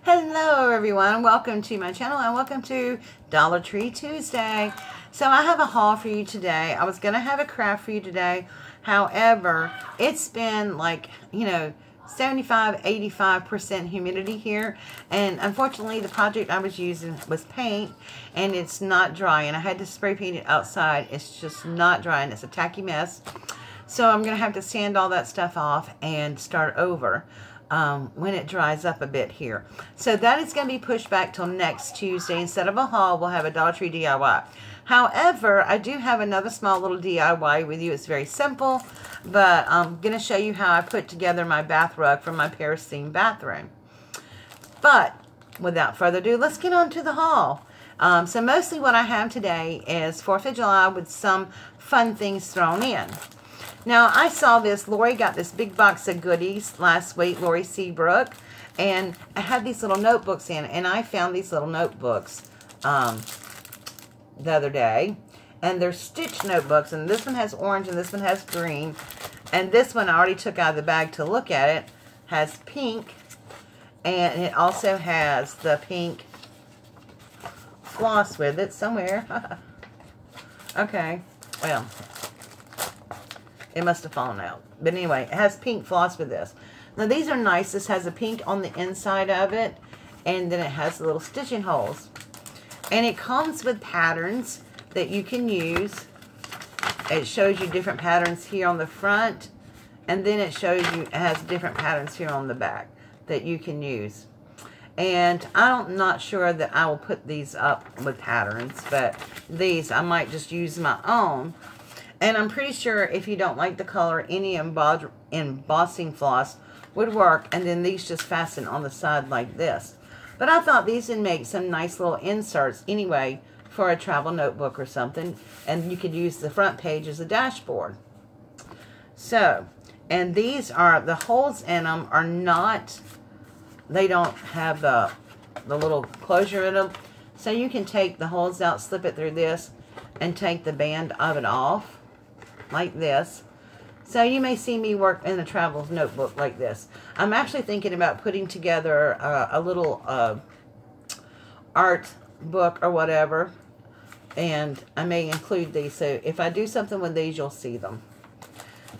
Hello everyone, welcome to my channel and welcome to Dollar Tree Tuesday. So I have a haul for you today. I was going to have a craft for you today. However, it's been like, 75-85% humidity here, and unfortunately the project I was using was paint and it's not dry, and I had to spray paint it outside. It's just not dry and it's a tacky mess. So I'm going to have to sand all that stuff off and start over when it dries up a bit here. So that is going to be pushed back till next Tuesday. Instead of a haul, we'll have a Dollar Tree DIY. However, I do have another small little DIY with you. It's very simple, but I'm going to show you how I put together my bath rug for my Paris themed bathroom. But without further ado, let's get on to the haul. So mostly what I have today is 4th of July with some fun things thrown in. Now, I saw this. Lori got this big box of goodies last week, Lori Seabrook, and I had these little notebooks in, and I found these little notebooks the other day, and they're stitched notebooks, and this one has orange, and this one has green, and this one I already took out of the bag to look at it, has pink, and it also has the pink floss with it somewhere. Okay, well, it must have fallen out. But anyway, it has pink floss with this. Now these are nice. This has a pink on the inside of it. And then it has the little stitching holes. And it comes with patterns that you can use. It shows you different patterns here on the front. And then it shows you, it has different patterns here on the back that you can use. And I'm not sure that I will put these up with patterns. But these, I might just use my own. And I'm pretty sure if you don't like the color, any embossing floss would work. And then these just fasten on the side like this. But I thought these would make some nice little inserts anyway for a travel notebook or something. And you could use the front page as a dashboard. So, and these are, the holes in them are not, they don't have the little closure in them. So you can take the holes out, slip it through this, and take the band of it off. Like this. So you may see me work in a travel notebook like this. I'm actually thinking about putting together a little art book or whatever. And I may include these. So if I do something with these, you'll see them.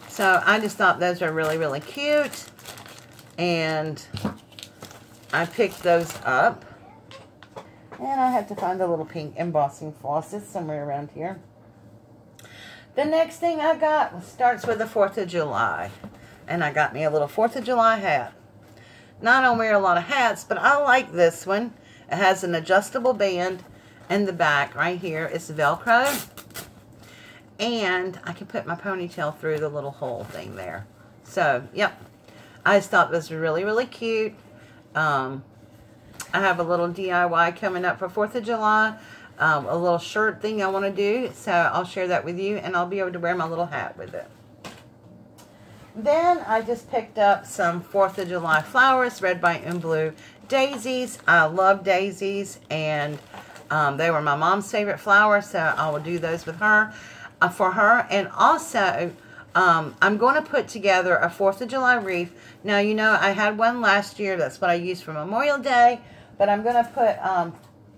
So I just thought those are really, really cute. And I picked those up. And I have to find the little pink embossing flosses somewhere around here. The next thing I got starts with the 4th of July. And I got me a little 4th of July hat. Now, I don't wear a lot of hats, but I like this one. It has an adjustable band in the back right here. It's Velcro. And I can put my ponytail through the little hole thing there. So, yep. I just thought this was really, really cute. I have a little DIY coming up for 4th of July. A little shirt thing I want to do, so I'll share that with you, and I'll be able to wear my little hat with it. Then I just picked up some 4th of July flowers, red, white, and blue daisies. I love daisies, and they were my mom's favorite flowers, so I will do those with her, for her. And also, I'm going to put together a 4th of July wreath. Now, you know, I had one last year. That's what I used for Memorial Day, but I'm going to put,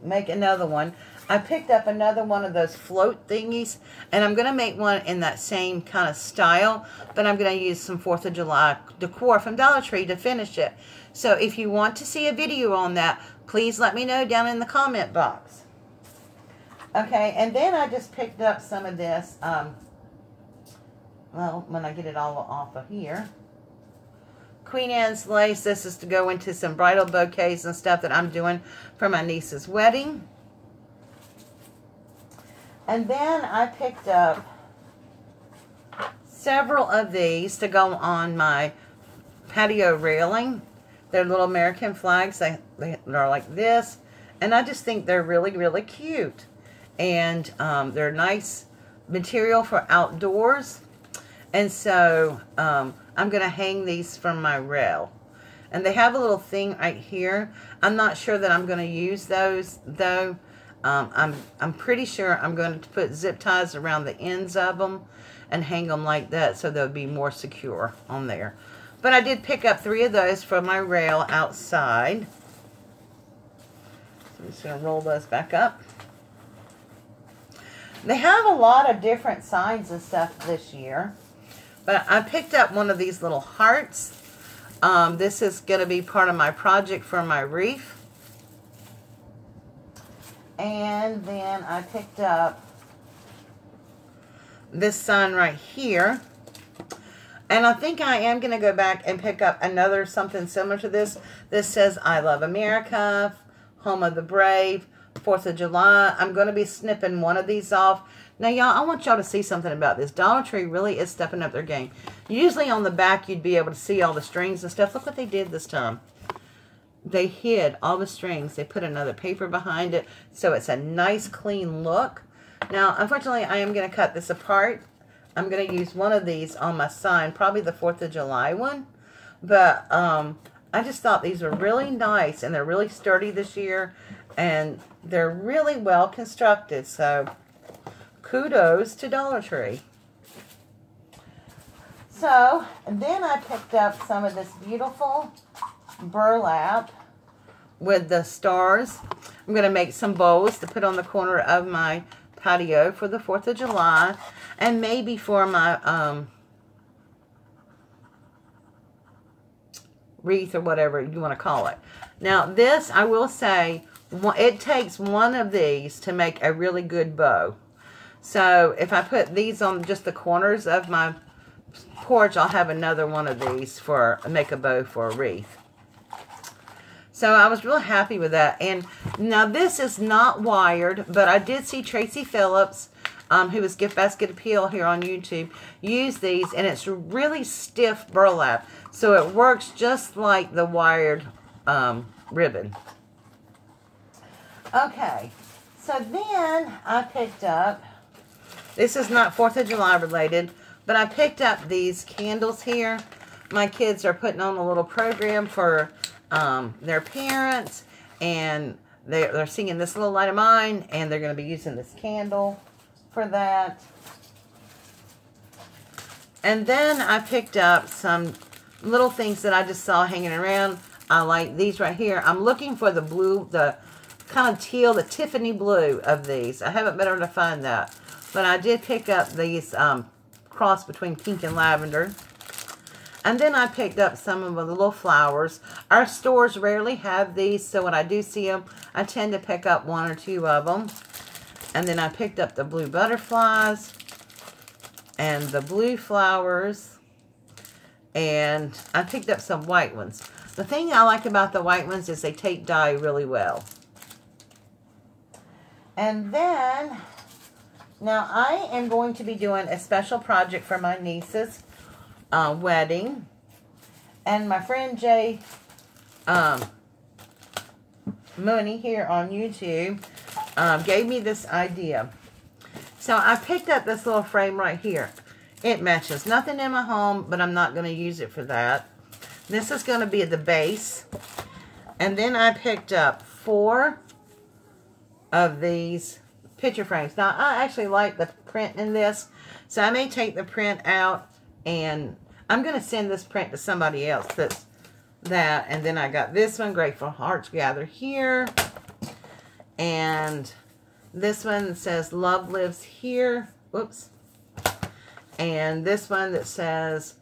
make another one. I picked up another one of those float thingies, and I'm going to make one in that same kind of style, but I'm going to use some 4th of July decor from Dollar Tree to finish it. So if you want to see a video on that, please let me know down in the comment box. Okay, and then I just picked up some of this, well, when I get it all off of here. Queen Anne's lace. This is to go into some bridal bouquets and stuff that I'm doing for my niece's wedding. And then I picked up several of these to go on my patio railing. They're little American flags. They're like this. And I just think they're really, really cute. And they're nice material for outdoors. And so I'm going to hang these from my rail. And they have a little thing right here. I'm not sure that I'm going to use those, though. I'm pretty sure I'm going to put zip ties around the ends of them and hang them like that so they'll be more secure on there. But I did pick up 3 of those from my rail outside. I'm just going to roll those back up. They have a lot of different signs and stuff this year. But I picked up one of these little hearts. This is going to be part of my project for my wreath. And then I picked up this sign right here. And I think I am going to go back and pick up another something similar to this. This says, I love America, home of the brave, 4th of July. I'm going to be snipping one of these off. Now, y'all, I want y'all to see something about this. Dollar Tree really is stepping up their game. Usually on the back, you'd be able to see all the strings and stuff. Look what they did this time. They hid all the strings. They put another paper behind it, so it's a nice, clean look. Now, unfortunately, I am going to cut this apart. I'm going to use one of these on my sign, probably the 4th of July one. But I just thought these were really nice, and they're really sturdy this year, and they're really well constructed. So, kudos to Dollar Tree. So, and then I picked up some of this beautiful burlap with the stars. I'm going to make some bowls to put on the corner of my patio for the 4th of July, and maybe for my wreath or whatever you want to call it. Now this, I will say, it takes one of these to make a really good bow. So if I put these on just the corners of my porch, I'll have another one of these for make a bow for a wreath. So I was real happy with that. And now this is not wired, but I did see Tracy Phillips, who was Gift Basket Appeal here on YouTube, use these, and it's really stiff burlap. So it works just like the wired ribbon. Okay, so then I picked up, this is not 4th of July related, but I picked up these candles here. My kids are putting on a little program for their parents, and they're singing This Little Light of Mine, and they're going to be using this candle for that. And then I picked up some little things that I just saw hanging around. I like these right here. I'm looking for the blue, the kind of teal, the Tiffany blue of these. I haven't been able to find that, but I did pick up these cross between pink and lavender. And then I picked up some of the little flowers. Our stores rarely have these, so when I do see them, I tend to pick up one or two of them. And then I picked up the blue butterflies and the blue flowers. And I picked up some white ones. The thing I like about the white ones is they take dye really well. And then, now I am going to be doing a special project for my niece's wedding, and my friend Jay Mooney here on YouTube gave me this idea. So I picked up this little frame right here. It matches nothing in my home, but I'm not going to use it for that. This is going to be the base, and then I picked up 4 of these picture frames. Now I actually like the print in this, so I may take the print out, and I'm going to send this print to somebody else that's that. And then I got this one, Grateful Hearts Gather Here. And this one says Love Lives Here. Whoops. And this one that says,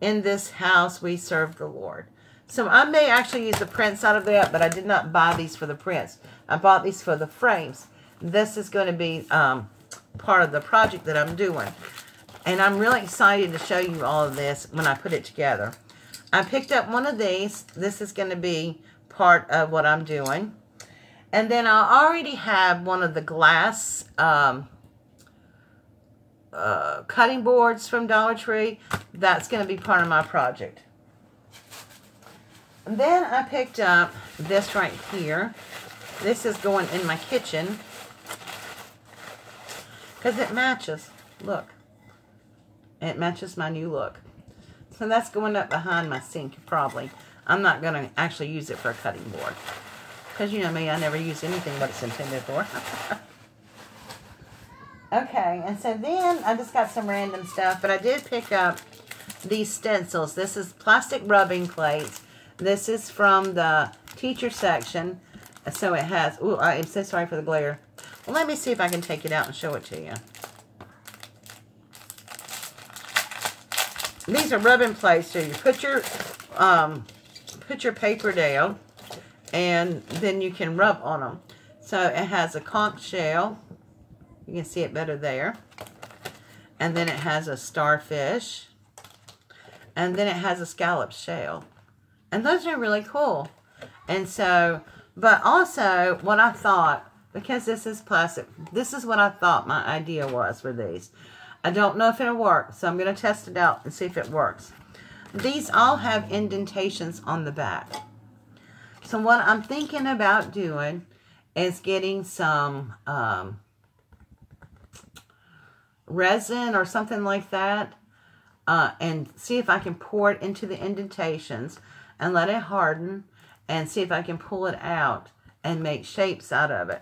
In This House We Serve the Lord. So I may actually use the prints out of that, but I did not buy these for the prints. I bought these for the frames. This is going to be part of the project that I'm doing. And I'm really excited to show you all of this when I put it together. I picked up one of these. This is going to be part of what I'm doing. And then I already have one of the glass cutting boards from Dollar Tree. That's going to be part of my project. And then I picked up this right here. This is going in my kitchen because it matches. Look. It matches my new look. So that's going up behind my sink, probably. I'm not going to actually use it for a cutting board. Because you know me, I never use anything what it's intended for. Okay, and so then I just got some random stuff. But I did pick up these stencils. This is plastic rubbing plates. This is from the teacher section. So it has, ooh, I am so sorry for the glare. Well, let me see if I can take it out and show it to you. These are rub and play, so you put your paper down, and then you can rub on them. So it has a conch shell. You can see it better there. And then it has a starfish. And then it has a scallop shell. And those are really cool. And so, but also what I thought, because this is plastic, this is what I thought my idea was for these. I don't know if it'll work, so I'm going to test it out and see if it works. These all have indentations on the back. So what I'm thinking about doing is getting some resin or something like that, and see if I can pour it into the indentations and let it harden and see if I can pull it out and make shapes out of it.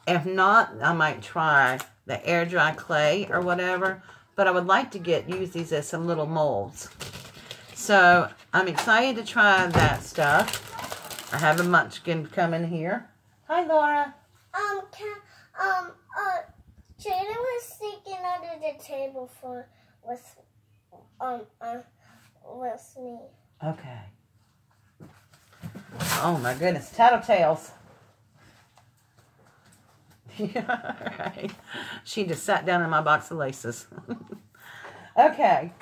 If not, I might try the air dry clay or whatever, but I would like to use these as some little molds. So I'm excited to try that stuff. I have a munchkin coming here. Hi, Laura. Jaden was sneaking under the table with me. Okay. Oh my goodness, tattletales. Yeah, right. She just sat down in my box of laces. Okay,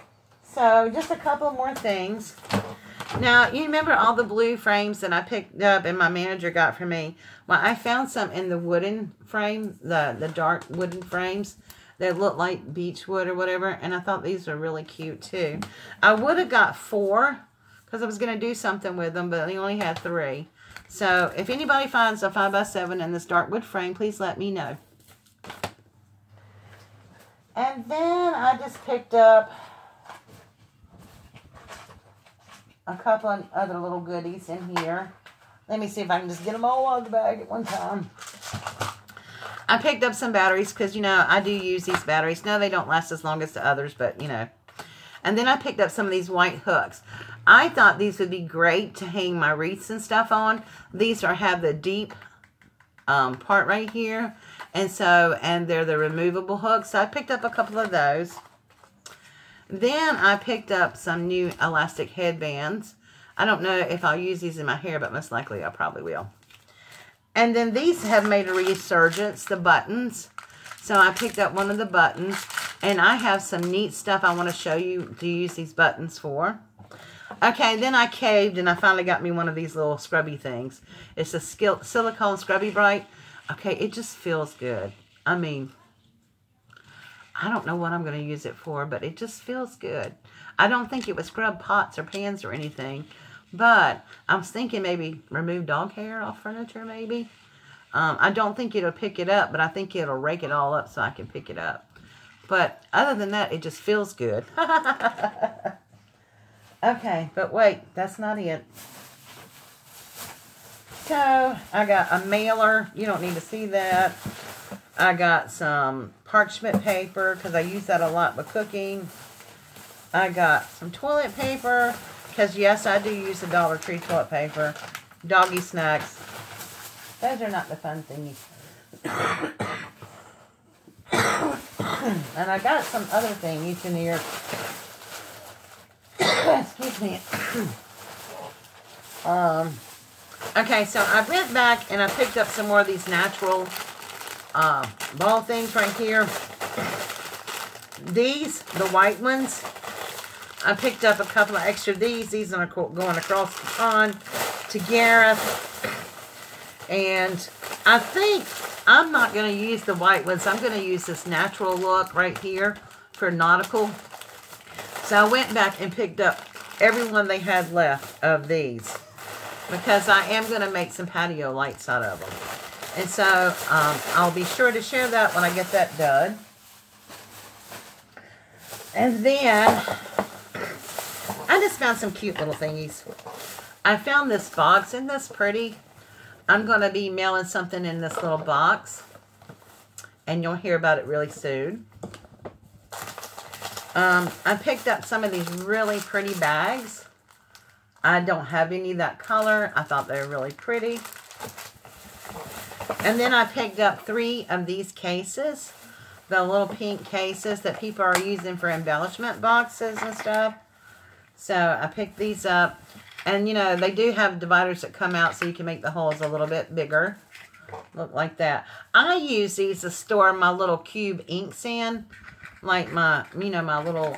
so just a couple more things. Now, you remember all the blue frames that I picked up and my manager got for me? Well, I found some in the wooden frame, the dark wooden frames that look like beech wood or whatever, and I thought these were really cute too. I would have got 4 because I was going to do something with them, but they only had 3. So if anybody finds a 5x7 in this dark wood frame, please let me know. And then I just picked up a couple of other little goodies in here. Let me see if I can just get them all out of the bag at one time. I picked up some batteries because, you know, I do use these batteries. No, they don't last as long as the others, but, you know. And then I picked up some of these white hooks. I thought these would be great to hang my wreaths and stuff on. These have the deep part right here. And they're the removable hooks. So I picked up a couple of those. Then I picked up some new elastic headbands. I don't know if I'll use these in my hair, but most likely I probably will. And then these have made a resurgence, the buttons. So I picked up one of the buttons. And I have some neat stuff I want to show you to use these buttons for. Okay, then I caved and I finally got me one of these little scrubby things. It's a silicone scrubby bright. Okay, it just feels good. I mean, I don't know what I'm going to use it for, but it just feels good. I don't think it would scrub pots or pans or anything, but I was thinking maybe remove dog hair off furniture maybe. I don't think it'll pick it up, but I think it'll rake it all up so I can pick it up. But other than that, it just feels good. Okay, but wait, that's not it. So, I got a mailer. You don't need to see that. I got some parchment paper because I use that a lot with cooking. I got some toilet paper because, yes, I do use the Dollar Tree toilet paper. Doggy snacks. Those are not the fun thingies. And I got some other thingies in here. Excuse me. Okay, so I went back and I picked up some more of these natural ball things right here. These, the white ones, I picked up a couple of extra of these. These are going across the pond to Gareth. And I think I'm not going to use the white ones. I'm going to use this natural look right here for nautical. So I went back and picked up every one they had left of these because I am going to make some patio lights out of them. And so I'll be sure to share that when I get that done. And then I just found some cute little thingies. I found this box. Isn't this pretty? I'm going to be mailing something in this little box. And you'll hear about it really soon. I picked up some of these really pretty bags. I don't have any of that color. I thought they were really pretty. And then I picked up 3 of these cases. The little pink cases that people are using for embellishment boxes and stuff. So I picked these up. And, you know, they do have dividers that come out so you can make the holes a little bit bigger. Look like that. I use these to store my little cube inks in. Like my, you know, my little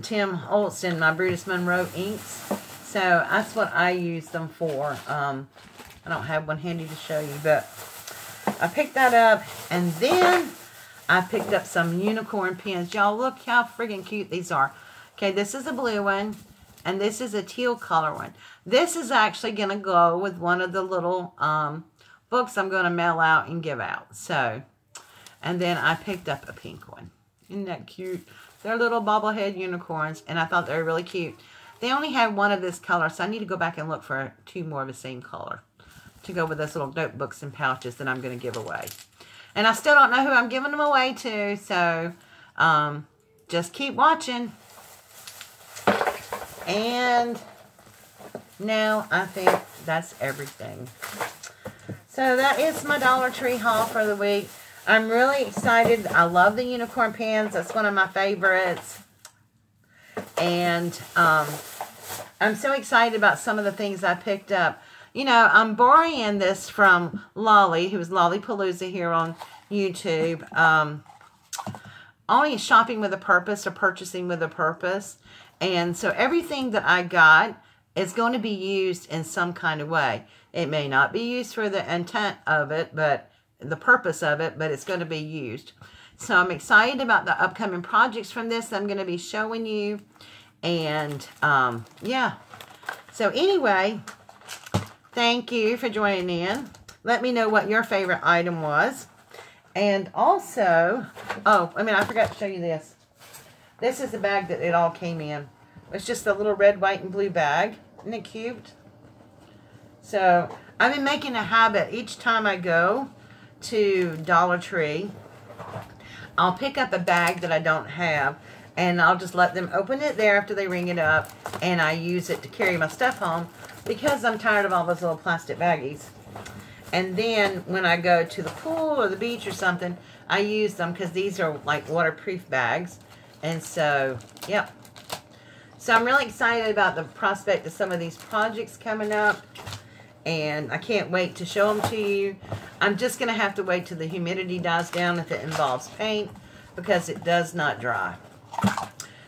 Tim Holston, my Brutus Monroe inks. So that's what I use them for. I don't have one handy to show you, but I picked that up. And then I picked up some unicorn pins. Y'all, look how friggin' cute these are. Okay, this is a blue one. And this is a teal color one. This is actually going to go with one of the little books I'm going to mail out and give out. So, and then I picked up a pink one. Isn't that cute? They're little bobblehead unicorns, and I thought they were really cute. They only have one of this color, so I need to go back and look for 2 more of the same color to go with this little notebooks and pouches that I'm going to give away. And I still don't know who I'm giving them away to, so just keep watching. And now I think that's everything. So that is my Dollar Tree haul for the week. I'm really excited. I love the unicorn pins. That's one of my favorites. And I'm so excited about some of the things I picked up. You know, I'm borrowing this from Lolly, who is Lollypalooza here on YouTube. Only shopping with a purpose or purchasing with a purpose. And so everything that I got is going to be used in some kind of way. It may not be used for the intent of it, but the purpose of it, but it's going to be used. So I'm excited about the upcoming projects from this that I'm going to be showing you. And yeah. So anyway, thank you for joining in. Let me know what your favorite item was. And also, oh, I mean, I forgot to show you this. This is the bag that it all came in. It's just a little red, white, and blue bag. Isn't it cute? So, I've been making a habit each time I go to Dollar Tree, I'll pick up a bag that I don't have, and I'll just let them open it there after they ring it up, and I use it to carry my stuff home because I'm tired of all those little plastic baggies. And then when I go to the pool or the beach or something, I use them because these are like waterproof bags. And so, yep. So I'm really excited about the prospect of some of these projects coming up. And I can't wait to show them to you. I'm just going to have to wait till the humidity dies down if it involves paint, because it does not dry.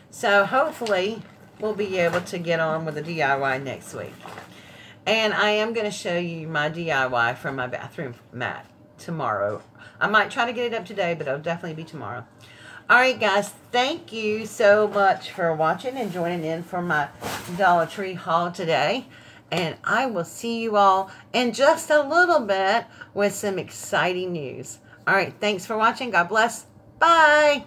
So hopefully we'll be able to get on with the DIY next week. And I am going to show you my DIY for my bathroom mat tomorrow. I might try to get it up today, but it'll definitely be tomorrow. Alright guys, thank you so much for watching and joining in for my Dollar Tree haul today. And I will see you all in just a little bit with some exciting news. Alright, thanks for watching. God bless. Bye.